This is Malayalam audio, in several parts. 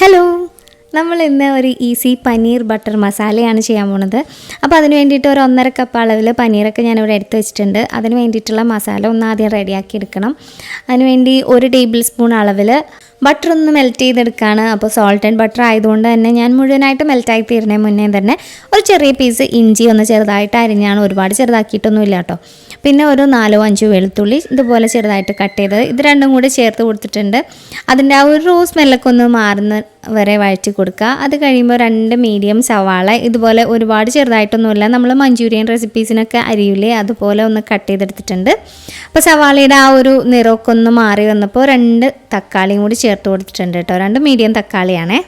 ഹലോ, നമ്മൾ ഇന്ന് ഒരു ഈസി പനീർ ബട്ടർ മസാലയാണ് ചെയ്യാൻ പോകുന്നത്. അപ്പോൾ അതിന് വേണ്ടിയിട്ട് ഒരു 1.5 കപ്പ് അളവിൽ പനീറൊക്കെ ഞാനിവിടെ എടുത്ത് വെച്ചിട്ടുണ്ട്. അതിന് വേണ്ടിയിട്ടുള്ള മസാല ഒന്ന് ആദ്യം റെഡിയാക്കി എടുക്കണം. അതിനുവേണ്ടി 1 ടേബിൾ സ്പൂൺ അളവിൽ ബട്ടർ ഒന്ന് മെൽറ്റ് ചെയ്തെടുക്കുകയാണ്. അപ്പോൾ സോൾട്ട് ആൻഡ് ബട്ടർ ആയതുകൊണ്ട് തന്നെ ഞാൻ മുഴുവനായിട്ട് മെൽറ്റായി തീരുന്നതിന് മുന്നേ തന്നെ ഒരു ചെറിയ പീസ് ഇഞ്ചി ഒന്ന് ചെറുതായിട്ട് അരിഞ്ഞാണ്, ഒരുപാട് ചെറുതാക്കിയിട്ടൊന്നും ഇല്ല കേട്ടോ. പിന്നെ ഒരു 4-5 വെളുത്തുള്ളി ഇതുപോലെ ചെറുതായിട്ട് കട്ട് ചെയ്തത്, ഇത് രണ്ടും കൂടി ചേർത്ത് കൊടുത്തിട്ടുണ്ട്. അതിൻ്റെ ആ ഒരു സ്മെല്ലൊക്കെ ഒന്ന് മാറുന്ന വരെ വഴറ്റി കൊടുക്കുക. അത് കഴിയുമ്പോൾ 2 മീഡിയം സവാള ഇതുപോലെ ഒരുപാട് ചെറുതായിട്ടൊന്നുമില്ല, നമ്മൾ മഞ്ചൂരിയൻ റെസിപ്പീസിനൊക്കെ അരിയില്ലേ അതുപോലെ ഒന്ന് കട്ട് ചെയ്തെടുത്തിട്ടുണ്ട്. അപ്പോൾ സവാളയുടെ ആ ഒരു നിറമൊക്കെ ഒന്ന് മാറി വന്നപ്പോൾ 2 തക്കാളിയും കൂടി ചേർത്ത് കൊടുത്തിട്ടുണ്ട് കേട്ടോ. 2 മീഡിയം തക്കാളിയാണേ.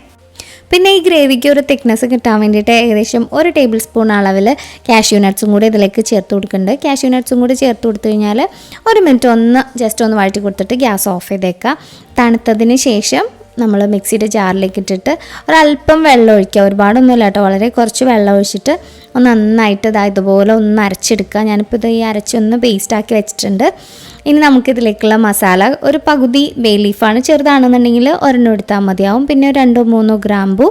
പിന്നെ ഈ ഗ്രേവിക്ക് ഒരു തിക്നെസ് കിട്ടാൻ വേണ്ടിയിട്ട് ഏകദേശം 1 ടേബിൾ സ്പൂൺ അളവിൽ കാഷ്യൂ നട്ട്സും കൂടി ഇതിലേക്ക് ചേർത്ത് കൊടുക്കുന്നുണ്ട്. കാഷ്യൂ നട്ട്സും കൂടി ചേർത്ത് കൊടുത്തു കഴിഞ്ഞാൽ 1 മിനിറ്റ് ജസ്റ്റ് ഒന്ന് വഴറ്റി കൊടുത്തിട്ട് ഗ്യാസ് ഓഫ് ചെയ്തേക്കുക. തണുത്തതിന് ശേഷം നമ്മൾ മിക്സിയുടെ ജാറിലേക്ക് ഇട്ടിട്ട് ഒരല്പം വെള്ളം ഒഴിക്കുക, ഒരുപാടൊന്നുമില്ല കേട്ടോ, വളരെ കുറച്ച് വെള്ളം ഒഴിച്ചിട്ട് ഒന്ന് നന്നായിട്ട് ഇതുപോലെ ഒന്ന് അരച്ചെടുക്കുക. ഞാനിപ്പോൾ ഇത് ഈ അരച്ചൊന്ന് പേസ്റ്റാക്കി വെച്ചിട്ടുണ്ട്. ഇനി നമുക്കിതിലേക്കുള്ള മസാല ഒരു പകുതി ബേ ലീഫാണ്, ചെറുതാണെന്നുണ്ടെങ്കിൽ ഒരെണ്ണം എടുത്താൽ മതിയാവും. പിന്നെ 2-3 ഗ്രാമ്പു,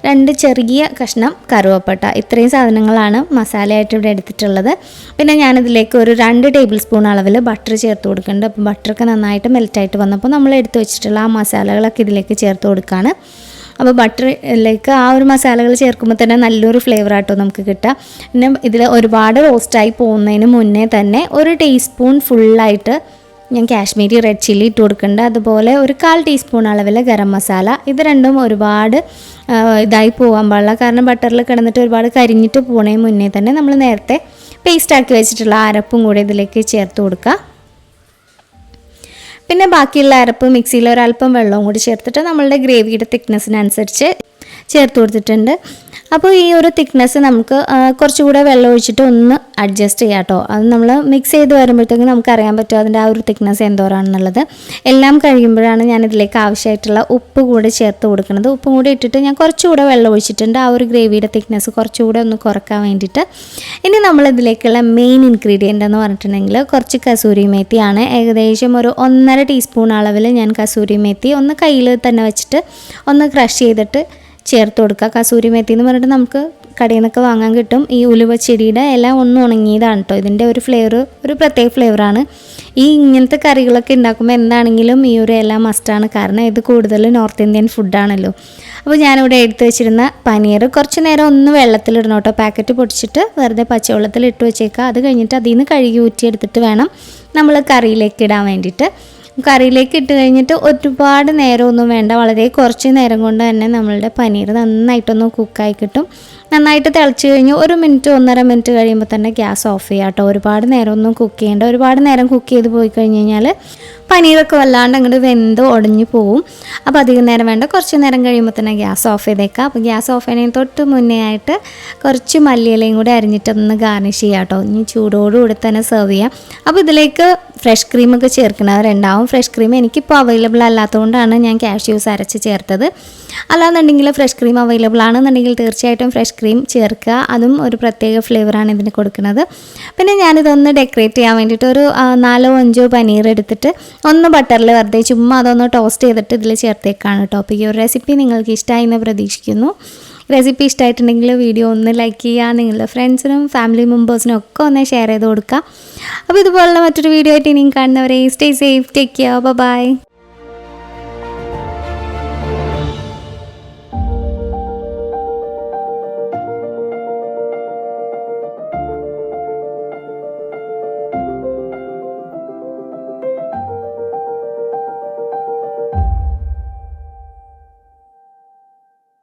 2 ചെറിയ കഷ്ണം കറുവപ്പട്ട, ഇത്രയും സാധനങ്ങളാണ് മസാലയായിട്ട് ഇവിടെ എടുത്തിട്ടുള്ളത്. പിന്നെ ഞാനിതിലേക്ക് ഒരു 2 ടേബിൾ സ്പൂൺ അളവിൽ ബട്ടർ ചേർത്ത് കൊടുക്കുന്നുണ്ട്. അപ്പോൾ ബട്ടറൊക്കെ നന്നായിട്ട് മെൽറ്റായിട്ട് വന്നപ്പോൾ നമ്മൾ എടുത്ത് വെച്ചിട്ടുള്ള ആ മസാലകളൊക്കെ ഇതിലേക്ക് ചേർത്ത് കൊടുക്കുകയാണ്. അപ്പോൾ ബട്ടറിലേക്ക് ആ ഒരു മസാലകൾ ചേർക്കുമ്പോൾ തന്നെ നല്ലൊരു ഫ്ലേവർ ആട്ടോ നമുക്ക് കിട്ടുക. പിന്നെ ഇതിൽ ഒരുപാട് റോസ്റ്റായി പോകുന്നതിന് മുന്നേ തന്നെ 1 ടീസ്പൂൺ ഫുള്ളായിട്ട് ഞാൻ കാശ്മീരി റെഡ് ചില്ലി ഇട്ട് കൊടുക്കുന്നുണ്ട്. അതുപോലെ ഒരു 1/4 ടീസ്പൂൺ അളവിൽ ഗരം മസാല. ഇത് രണ്ടും ഒരുപാട് ഇതായി പോകാൻ പാടില്ല, കാരണം ബട്ടറിൽ കിടന്നിട്ട് ഒരുപാട് കരിഞ്ഞിട്ട് പോകണതിന് മുന്നേ തന്നെ നമ്മൾ നേരത്തെ പേസ്റ്റാക്കി വെച്ചിട്ടുള്ള അരപ്പും കൂടി ഇതിലേക്ക് ചേർത്ത് കൊടുക്കുക. പിന്നെ ബാക്കിയുള്ള അരപ്പ് മിക്സിയിൽ ഒരല്പം വെള്ളവും കൂടി ചേർത്തിട്ട് നമ്മളുടെ ഗ്രേവിയുടെ തിക്നെസ്സിനനുസരിച്ച് ചേർത്ത് കൊടുത്തിട്ടുണ്ട്. അപ്പോൾ ഈ ഒരു തിക്നെസ് നമുക്ക് കുറച്ചുകൂടെ വെള്ളം ഒഴിച്ചിട്ട് ഒന്ന് അഡ്ജസ്റ്റ് ചെയ്യാം കേട്ടോ. അത് നമ്മൾ മിക്സ് ചെയ്ത് വരുമ്പോഴത്തേക്കും നമുക്കറിയാൻ പറ്റും അതിൻ്റെ ആ ഒരു തിക്നെസ് എന്തോരാണെന്നുള്ളത്. എല്ലാം കഴിയുമ്പോഴാണ് ഞാൻ ഇതിലേക്ക് ആവശ്യമായിട്ടുള്ള ഉപ്പ് കൂടെ ചേർത്ത് കൊടുക്കുന്നത്. ഉപ്പും കൂടി ഇട്ടിട്ട് ഞാൻ കുറച്ചുകൂടെ വെള്ളം ഒഴിച്ചിട്ടുണ്ട്, ആ ഒരു ഗ്രേവിയുടെ തിക്നെസ് കുറച്ചുകൂടെ ഒന്ന് കുറക്കാൻ വേണ്ടിയിട്ട്. ഇനി നമ്മളിതിലേക്കുള്ള മെയിൻ ഇൻഗ്രീഡിയൻ്റ് എന്ന് പറഞ്ഞിട്ടുണ്ടെങ്കിൽ കുറച്ച് കസൂരി മേത്തിയാണ്. ഏകദേശം ഒരു 1.5 ടീസ്പൂൺ അളവിൽ ഞാൻ കസൂരി മേത്തി ഒന്ന് കയ്യിൽ തന്നെ വെച്ചിട്ട് ഒന്ന് ക്രഷ് ചെയ്തിട്ട് ചേർത്ത് കൊടുക്കുക. കസൂരി മേത്തി എന്ന് പറഞ്ഞിട്ട് നമുക്ക് കടയിൽ നിന്നൊക്കെ വാങ്ങാൻ കിട്ടും. ഈ ഉലുവ ചെടിയുടെ ഇല ഒന്ന് ഉണങ്ങിയതാണ് കേട്ടോ. ഇതിൻ്റെ ഒരു ഫ്ലേവർ ഒരു പ്രത്യേക ഫ്ലേവറാണ്. ഈ ഇങ്ങനത്തെ കറികളൊക്കെ ഉണ്ടാക്കുമ്പോൾ എന്താണെങ്കിലും ഈ ഒരു ഇല മസ്റ്റാണ്, കാരണം ഇത് കൂടുതൽ നോർത്ത് ഇന്ത്യൻ ഫുഡാണല്ലോ. അപ്പോൾ ഞാനിവിടെ എടുത്ത് വെച്ചിരുന്ന പനീർ കുറച്ച് നേരം ഒന്ന് വെള്ളത്തിലിടണം കേട്ടോ. പാക്കറ്റ് പൊടിച്ചിട്ട് വെറുതെ പച്ചവെള്ളത്തിൽ ഇട്ട് വെച്ചേക്കുക. അത് കഴിഞ്ഞിട്ട് അതിൽ നിന്ന് കഴുകി ഊറ്റിയെടുത്തിട്ട് വേണം നമ്മൾ കറിയിലേക്ക് ഇടാൻ വേണ്ടിയിട്ട്. കറിയിലേക്ക് ഇട്ട് കഴിഞ്ഞിട്ട് ഒരുപാട് നേരമൊന്നും വേണ്ട, വളരെ കുറച്ച് നേരം കൊണ്ട് തന്നെ നമ്മളുടെ പനീർ നന്നായിട്ടൊന്ന് കുക്കായി കിട്ടും. നന്നായിട്ട് തിളച്ച് കഴിഞ്ഞ് 1 മിനിറ്റ് 1.5 മിനിറ്റ് കഴിയുമ്പോൾ തന്നെ ഗ്യാസ് ഓഫ് ചെയ്യുക കേട്ടോ. ഒരുപാട് നേരമൊന്നും കുക്ക് ചെയ്യേണ്ട. ഒരുപാട് നേരം കുക്ക് ചെയ്ത് പോയി കഴിഞ്ഞ് കഴിഞ്ഞാൽ പനീറൊക്കെ വല്ലാണ്ട് അങ്ങോട്ട് വെന്ത് ഉടഞ്ഞു പോവും. അപ്പോൾ അധികം നേരം വേണ്ട, കുറച്ച് നേരം കഴിയുമ്പോൾ തന്നെ ഗ്യാസ് ഓഫ് ചെയ്തേക്കാം. അപ്പോൾ ഗ്യാസ് ഓഫ് ചെയ്യുന്നതിന് തൊട്ട് മുന്നേ ആയിട്ട് കുറച്ച് മല്ലിയിലയും കൂടി അരിഞ്ഞിട്ടൊന്ന് ഗാർണിഷ് ചെയ്യാം കേട്ടോ. ഇനി ചൂടോടുകൂടി തന്നെ സെർവ് ചെയ്യാം. അപ്പോൾ ഇതിലേക്ക് ഫ്രഷ് ക്രീമൊക്കെ ചേർക്കുന്നവരുണ്ടാവും. ഫ്രഷ് ക്രീം എനിക്കിപ്പോൾ അവൈലബിൾ അല്ലാത്തതുകൊണ്ടാണ് ഞാൻ കാഷ്യൂസ് അരച്ച് ചേർത്തത്. അല്ലാന്നുണ്ടെങ്കിൽ ഫ്രഷ് ക്രീം അവൈലബിൾ ആണെന്നുണ്ടെങ്കിൽ തീർച്ചയായിട്ടും ഫ്രഷ് ക്രീം ചേർക്കുക, അതും ഒരു പ്രത്യേക ഫ്ലേവറാണ് ഇതിന് കൊടുക്കുന്നത്. പിന്നെ ഞാനിതൊന്ന് ഡെക്കറേറ്റ് ചെയ്യാൻ വേണ്ടിയിട്ട് ഒരു 4-5 പനീർ എടുത്തിട്ട് ഒന്ന് ബട്ടറിൽ വെറുതെ ചുമ്മാ അതൊന്ന് ടോസ്റ്റ് ചെയ്തിട്ട് ഇതിൽ ചേർത്തേക്കാണ് കേട്ടോ. അപ്പോൾ ഈ ഒരു റെസിപ്പി നിങ്ങൾക്ക് ഇഷ്ടമായി എന്ന് പ്രതീക്ഷിക്കുന്നു. റെസിപ്പി ഇഷ്ടമായിട്ടുണ്ടെങ്കിൽ വീഡിയോ ഒന്ന് ലൈക്ക് ചെയ്യുക, നിങ്ങളുടെ ഫ്രണ്ട്സിനും ഫാമിലി മെമ്പേഴ്സിനും ഒക്കെ ഒന്ന് ഷെയർ ചെയ്ത് കൊടുക്കുക. അപ്പോൾ ഇതുപോലുള്ള മറ്റൊരു വീഡിയോ ആയിട്ട് ഇനിയും കാണുന്നവരെ stay safe, take care, by.